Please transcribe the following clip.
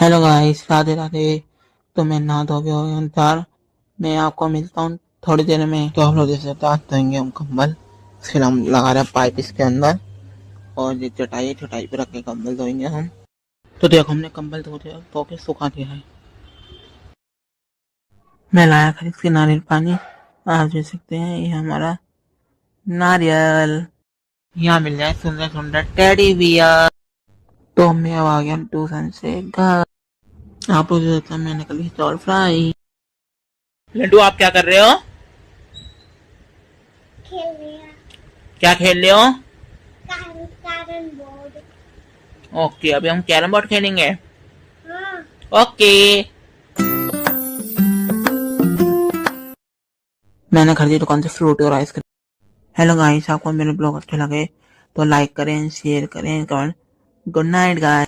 Hello guys, Radhe Radhe. तो मैं नहा धो के हो गया हूँ तैयार। मैं आपको मिलता हूँ थोड़ी देर में। तो हम लोग देख सकते हैं, आज धोएंगे हम कंबल। फिर हम लगा रहे हैं पाइप इसके अंदर, और ये चटाई पे रख के कंबल धोएंगे हम। तो देखो, हमने कंबल धो के सुखा दिया है। मैं लाया खरीद के नारियल पानी। आप देख सकते हैं, ये हमारा नारियल। यहाँ मिल जाए सुंदर सुंदर टेडी बियर। तो मैं अब आ गया ट्यूशन से घर। आप लोग देख सकते हैं, मैंने कर ली चौल फ्राई। लड्डू, आप क्या कर रहे हो? खेल लिया। क्या खेल रहे हो? Carrom board. ओके, अभी हम कैरम बोर्ड खेलेंगे। हाँ। ओके। मैंने खरीदी दुकान से फ्रूटी और आइसक्रीम। हेलो गाइस, आपको मेरे ब्लॉग अच्छे लगे तो लाइक करें, शेयर करें, कमेंट। Good night guys.